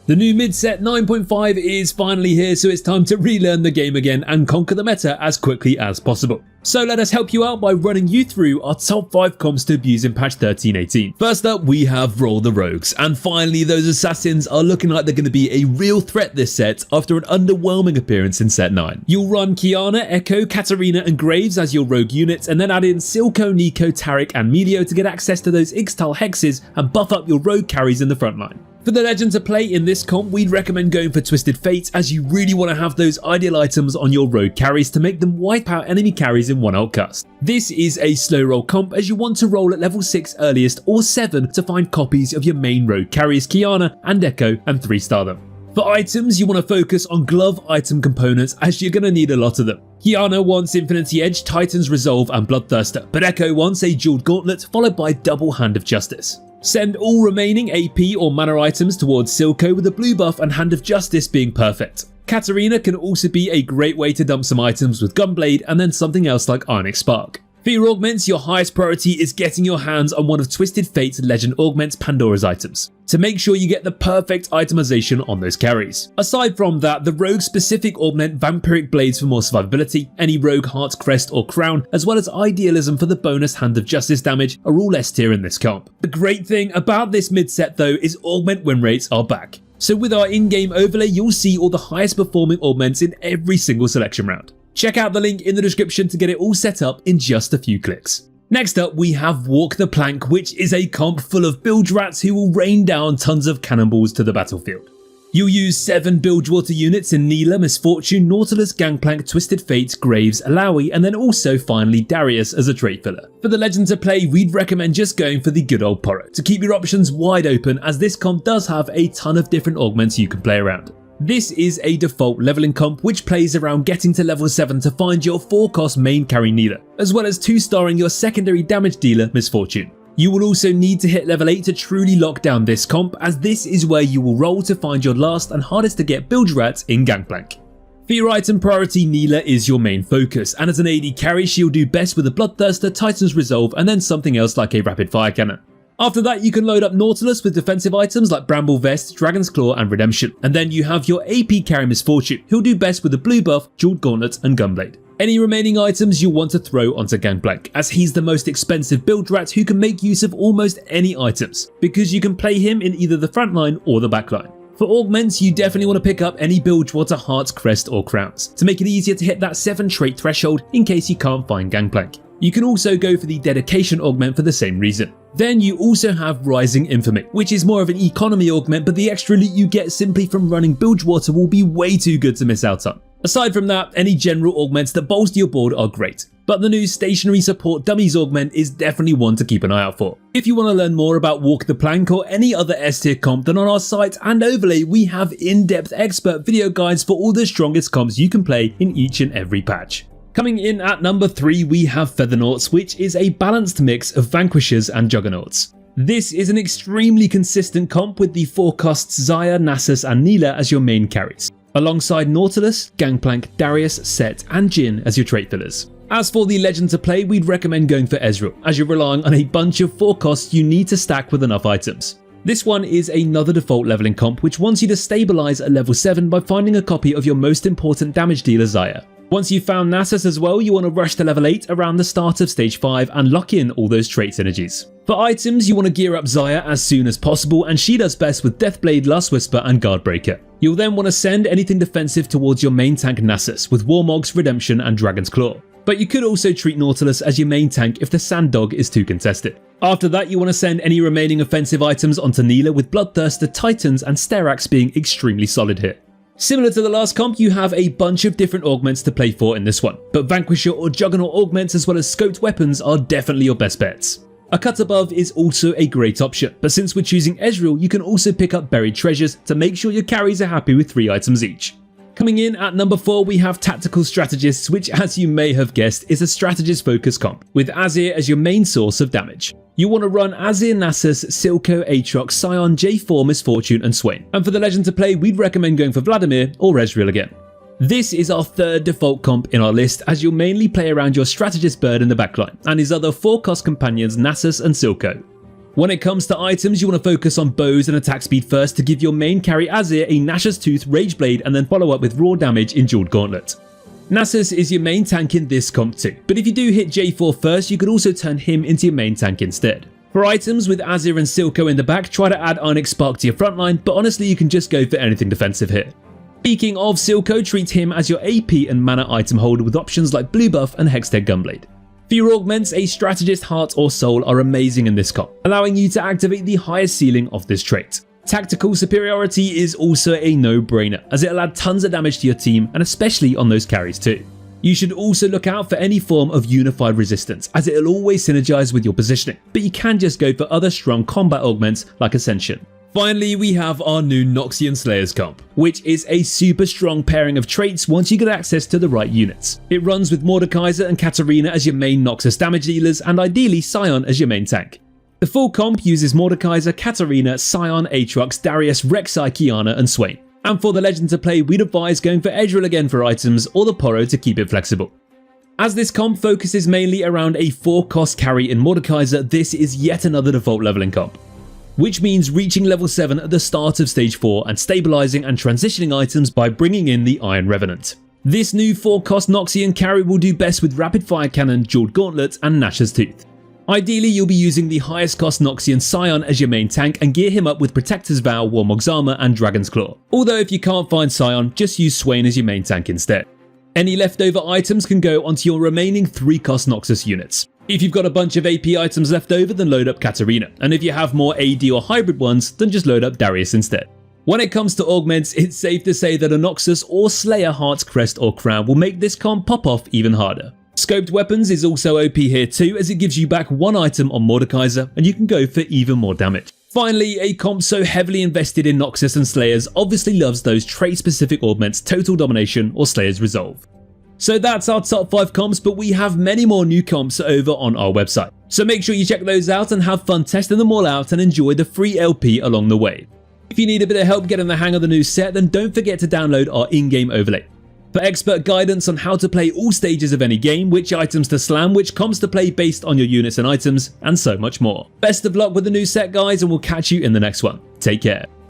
The new mid-set 9.5 is finally here, so it's time to relearn the game again and conquer the meta as quickly as possible. So let us help you out by running you through our top 5 comps to abuse in patch 13.18. First up, we have Roll the Rogues, and finally those assassins are looking like they're going to be a real threat this set after an underwhelming appearance in set 9. You'll run Qiyana, Ekko, Katarina and Graves as your rogue units, and then add in Silco, Nico, Taric and Melio to get access to those Ixtal hexes and buff up your rogue carries in the front line. For the legend to play in this comp, we'd recommend going for Twisted Fates, as you really want to have those ideal items on your rogue carries to make them wipe out enemy carries in one ult cast. This is a slow roll comp, as you want to roll at level 6 earliest or 7 to find copies of your main rogue carries Qiyana and Ekko and 3-star them. For items, you want to focus on glove item components, as you're going to need a lot of them. Qiyana wants Infinity Edge, Titan's Resolve and Bloodthirster, but Ekko wants a Jeweled Gauntlet followed by Double Hand of Justice. Send all remaining AP or mana items towards Silco, with a blue buff and Hand of Justice being perfect. Katarina can also be a great way to dump some items with Gunblade and then something else like Ionic Spark. For your augments, your highest priority is getting your hands on one of Twisted Fate's Legend Augments Pandora's items, to make sure you get the perfect itemization on those carries. Aside from that, the rogue specific augment Vampiric Blades for more survivability, any rogue heart's crest or crown, as well as idealism for the bonus Hand of Justice damage are all S tier in this comp. The great thing about this mid set though is augment win rates are back. So with our in-game overlay, you'll see all the highest performing augments in every single selection round. Check out the link in the description to get it all set up in just a few clicks. Next up, we have Walk the Plank, which is a comp full of bilge rats who will rain down tons of cannonballs to the battlefield. You'll use 7 Bilgewater units in Nilah, Misfortune, Nautilus, Gangplank, Twisted Fates, Graves, Alawi, and then also finally Darius as a trait filler. For the legend to play, we'd recommend just going for the good old Porro to keep your options wide open, as this comp does have a ton of different augments you can play around. This is a default leveling comp which plays around getting to level 7 to find your 4-cost main carry Nilah, as well as 2-starring your secondary damage dealer Misfortune. You will also need to hit level 8 to truly lock down this comp, as this is where you will roll to find your last and hardest to get bilge rats in Gangplank. For your item priority, Nilah is your main focus, and as an AD carry she'll do best with a Bloodthirster, Titan's Resolve and then something else like a Rapid Fire Cannon. After that, you can load up Nautilus with defensive items like Bramble Vest, Dragon's Claw and Redemption, and then you have your AP carry Misfortune, who'll do best with the blue buff, Jeweled Gauntlet and Gunblade. Any remaining items you'll want to throw onto Gangplank, as he's the most expensive build rat who can make use of almost any items, because you can play him in either the front line or the back line. For augments, you definitely want to pick up any Bilgewater Heart's Crest or Crowns, to make it easier to hit that 7 trait threshold in case you can't find Gangplank. You can also go for the Dedication augment for the same reason. Then you also have Rising Infamy, which is more of an economy augment, but the extra loot you get simply from running Bilgewater will be way too good to miss out on. Aside from that, any general augments that bolster your board are great, but the new Stationary Support Dummies augment is definitely one to keep an eye out for. If you want to learn more about Walk the Plank or any other S tier comp, then on our site and overlay we have in-depth expert video guides for all the strongest comps you can play in each and every patch. Coming in at number 3, we have Feathernauts, which is a balanced mix of Vanquishers and Juggernauts. This is an extremely consistent comp with the 4-costs Xayah, Nasus and Nilah as your main carries, alongside Nautilus, Gangplank, Darius, Set and Jhin as your trait fillers. As for the legend to play, we'd recommend going for Ezreal, as you're relying on a bunch of 4-costs you need to stack with enough items. This one is another default leveling comp which wants you to stabilize at level 7 by finding a copy of your most important damage dealer Xayah. Once you've found Nasus as well, you want to rush to level 8 around the start of stage 5 and lock in all those trait synergies. For items, you want to gear up Xayah as soon as possible, and she does best with Deathblade, Last Whisper and Guardbreaker. You'll then want to send anything defensive towards your main tank Nasus with Warmog's, Redemption and Dragon's Claw. But you could also treat Nautilus as your main tank if the Sand Dog is too contested. After that, you want to send any remaining offensive items onto Nilah, with Bloodthirster, Titans and Sterax being extremely solid here. Similar to the last comp, you have a bunch of different augments to play for in this one, but Vanquisher or Juggernaut augments as well as scoped weapons are definitely your best bets. A cut above is also a great option, but since we're choosing Ezreal, you can also pick up Buried Treasures to make sure your carries are happy with 3 items each. Coming in at number 4, we have Tactical Strategists, which as you may have guessed is a strategist focused comp, with Azir as your main source of damage. You want to run Azir, Nasus, Silco, Aatrox, Sion, J4, Misfortune and Swain. And for the legend to play, we'd recommend going for Vladimir or Ezreal again. This is our 3rd default comp in our list, as you'll mainly play around your strategist bird in the backline and his other 4-cost companions Nasus and Silco. When it comes to items, you want to focus on bows and attack speed first to give your main carry Azir a Nasus Tooth Rage Blade and then follow up with raw damage in Jeweled Gauntlet. Nasus is your main tank in this comp too, but if you do hit J4 first, you could also turn him into your main tank instead. For items with Azir and Silco in the back, try to add Ionic Spark to your frontline, but honestly you can just go for anything defensive here. Speaking of Silco, treat him as your AP and mana item holder with options like Blue Buff and Hextech Gunblade. For your augments, a Strategist Heart or Soul are amazing in this comp, allowing you to activate the highest ceiling of this trait. Tactical superiority is also a no-brainer, as it'll add tons of damage to your team and especially on those carries too. You should also look out for any form of unified resistance, as it'll always synergize with your positioning, but you can just go for other strong combat augments like Ascension. Finally, we have our new Noxian Slayers comp, which is a super strong pairing of traits once you get access to the right units. It runs with Mordekaiser and Katarina as your main Noxus damage dealers and ideally Sion as your main tank. The full comp uses Mordekaiser, Katarina, Sion, Aatrox, Darius, Rek'Sai, Qiyana and Swain. And for the legend to play, we'd advise going for Ezreal again for items or the Poro to keep it flexible. As this comp focuses mainly around a 4-cost carry in Mordekaiser, this is yet another default leveling comp, which means reaching level 7 at the start of stage 4 and stabilizing and transitioning items by bringing in the Iron Revenant. This new 4-cost Noxian carry will do best with Rapid Fire Cannon, Jeweled Gauntlet and Nash's Tooth. Ideally, you'll be using the highest cost Noxian Sion as your main tank and gear him up with Protector's Vow, Warmog's Armor and Dragon's Claw. Although if you can't find Sion, just use Swain as your main tank instead. Any leftover items can go onto your remaining 3-cost Noxus units. If you've got a bunch of AP items left over, then load up Katarina, and if you have more AD or hybrid ones, then just load up Darius instead. When it comes to augments, it's safe to say that a Noxus or Slayer Heart's Crest or Crown will make this comp pop off even harder. Scoped Weapons is also OP here too, as it gives you back one item on Mordekaiser, and you can go for even more damage. Finally, a comp so heavily invested in Noxus and Slayers obviously loves those trait-specific augments Total Domination or Slayer's Resolve. So that's our top 5 comps, but we have many more new comps over on our website. So make sure you check those out and have fun testing them all out and enjoy the free LP along the way. If you need a bit of help getting the hang of the new set, then don't forget to download our in-game overlay. For expert guidance on how to play all stages of any game, which items to slam, which comps to play based on your units and items, and so much more. Best of luck with the new set guys, and we'll catch you in the next one. Take care.